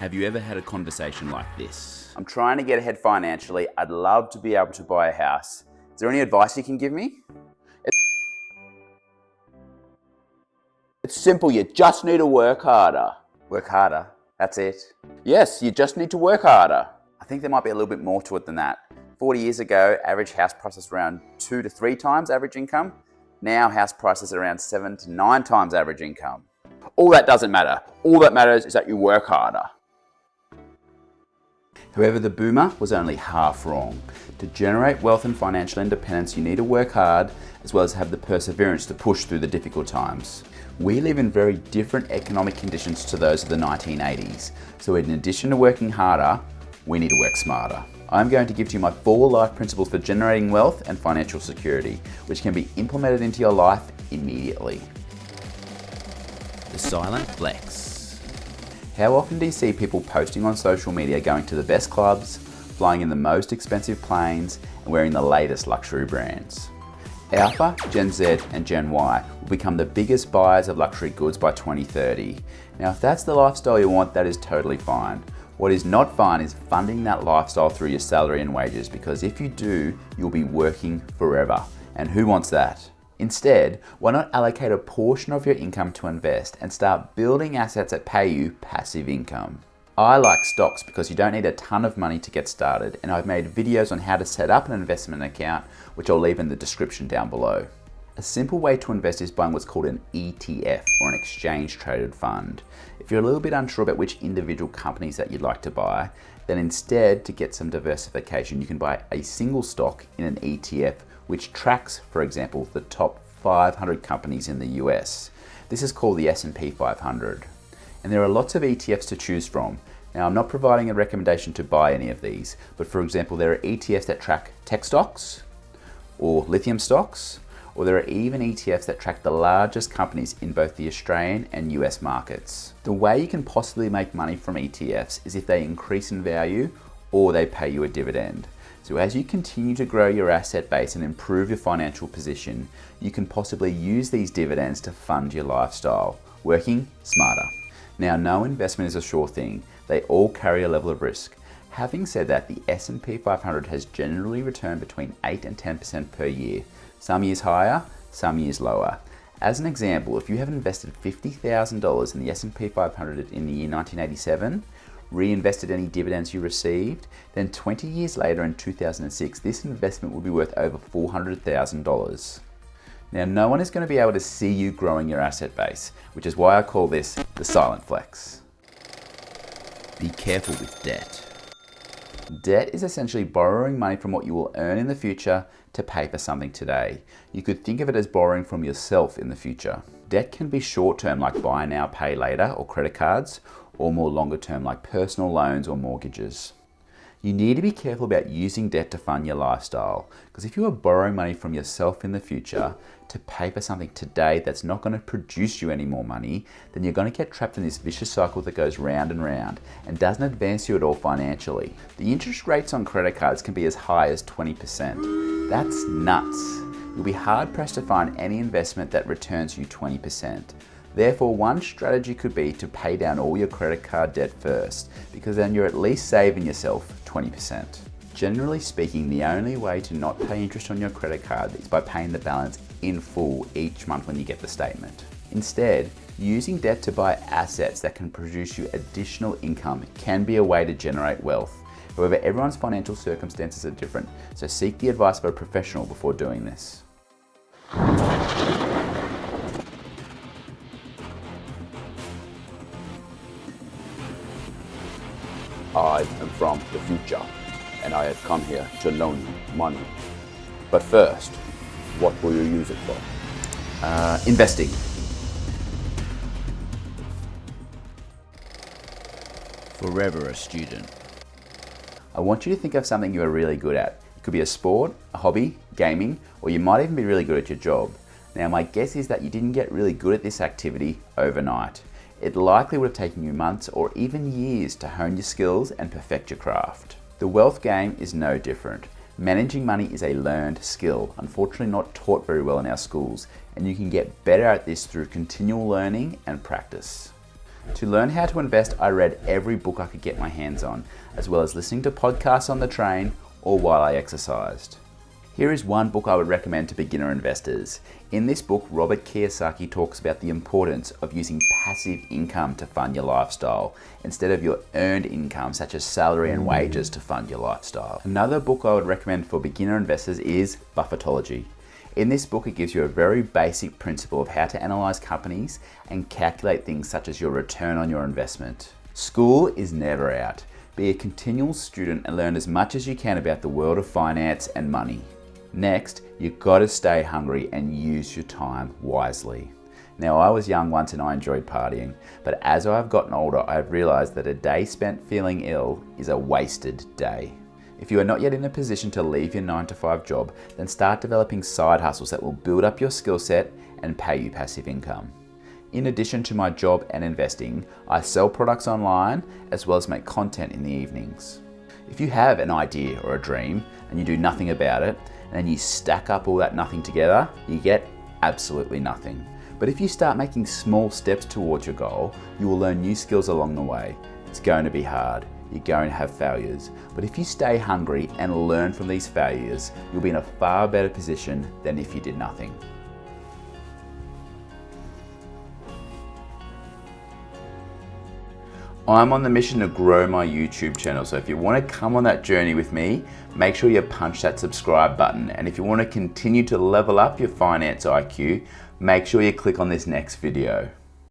Have you ever had a conversation like this? I'm trying to get ahead financially. I'd love to be able to buy a house. Is there any advice you can give me? It's simple, you just need to work harder. Work harder, that's it. Yes, you just need to work harder. I think there might be a little bit more to it than that. 40 years ago, average house prices around 2 to 3 times average income. Now house prices are around 7 to 9 times average income. All that doesn't matter. All that matters is that you work harder. However, the boomer was only half wrong. To generate wealth and financial independence, you need to work hard, as well as have the perseverance to push through the difficult times. We live in very different economic conditions to those of the 1980s. So in addition to working harder, we need to work smarter. I'm going to give to you my 4 life principles for generating wealth and financial security, which can be implemented into your life immediately. The silent flex. How often do you see people posting on social media going to the best clubs, flying in the most expensive planes, and wearing the latest luxury brands? Alpha, Gen Z, and Gen Y will become the biggest buyers of luxury goods by 2030. Now, if that's the lifestyle you want, that is totally fine. What is not fine is funding that lifestyle through your salary and wages, because if you do, you'll be working forever. And who wants that? Instead, why not allocate a portion of your income to invest and start building assets that pay you passive income? I like stocks because you don't need a ton of money to get started, and I've made videos on how to set up an investment account, which I'll leave in the description down below. A simple way to invest is buying what's called an ETF, or an exchange traded fund. If you're a little bit unsure about which individual companies that you'd like to buy, then instead, to get some diversification, you can buy a single stock in an ETF which tracks, for example, the top 500 companies in the US. This is called the S&P 500. And there are lots of ETFs to choose from. Now, I'm not providing a recommendation to buy any of these, but for example, there are ETFs that track tech stocks or lithium stocks, or there are even ETFs that track the largest companies in both the Australian and US markets. The way you can possibly make money from ETFs is if they increase in value or they pay you a dividend. So as you continue to grow your asset base and improve your financial position, you can possibly use these dividends to fund your lifestyle, working smarter. Now, no investment is a sure thing. They all carry a level of risk. Having said that, the S&P 500 has generally returned between 8 and 10% per year. Some years higher, some years lower. As an example, if you have invested $50,000 in the S&P 500 in the year 1987, reinvested any dividends you received, then 20 years later in 2006, this investment will be worth over $400,000. Now, no one is going to be able to see you growing your asset base, which is why I call this the silent flex. Be careful with debt. Debt is essentially borrowing money from what you will earn in the future to pay for something today. You could think of it as borrowing from yourself in the future. Debt can be short-term like buy now, pay later or credit cards, or more longer-term like personal loans or mortgages. You need to be careful about using debt to fund your lifestyle, because if you are borrowing money from yourself in the future to pay for something today that's not going to produce you any more money, then you're going to get trapped in this vicious cycle that goes round and round and doesn't advance you at all financially. The interest rates on credit cards can be as high as 20%. That's nuts. You'll be hard pressed to find any investment that returns you 20%. Therefore, one strategy could be to pay down all your credit card debt first, because then you're at least saving yourself 20%. Generally speaking, the only way to not pay interest on your credit card is by paying the balance in full each month when you get the statement. Instead, using debt to buy assets that can produce you additional income can be a way to generate wealth. However, everyone's financial circumstances are different, so seek the advice of a professional before doing this. I am from the future, and I have come here to loan you money. But first, what will you use it for? Investing. Forever a student. I want you to think of something you are really good at. It could be a sport, a hobby, gaming, or you might even be really good at your job. Now, my guess is that you didn't get really good at this activity overnight. It likely would have taken you months or even years to hone your skills and perfect your craft. The wealth game is no different. Managing money is a learned skill, unfortunately not taught very well in our schools, and you can get better at this through continual learning and practice. To learn how to invest, I read every book I could get my hands on, as well as listening to podcasts on the train or while I exercised. Here is one book I would recommend to beginner investors. In this book, Robert Kiyosaki talks about the importance of using passive income to fund your lifestyle instead of your earned income, such as salary and wages, to fund your lifestyle. Another book I would recommend for beginner investors is Buffettology. In this book, it gives you a very basic principle of how to analyze companies and calculate things such as your return on your investment. School is never out. Be a continual student and learn as much as you can about the world of finance and money. Next, you've got to stay hungry and use your time wisely. Now, I was young once and I enjoyed partying, but as I've gotten older, I've realized that a day spent feeling ill is a wasted day. If you are not yet in a position to leave your 9-to-5 job, then start developing side hustles that will build up your skill set and pay you passive income. In addition to my job and investing, I sell products online as well as make content in the evenings. If you have an idea or a dream and you do nothing about it, and then you stack up all that nothing together, you get absolutely nothing. But if you start making small steps towards your goal, you will learn new skills along the way. It's going to be hard. You're going to have failures. But if you stay hungry and learn from these failures, you'll be in a far better position than if you did nothing. I'm on the mission to grow my YouTube channel, so if you want to come on that journey with me, make sure you punch that subscribe button. And if you want to continue to level up your finance IQ, make sure you click on this next video.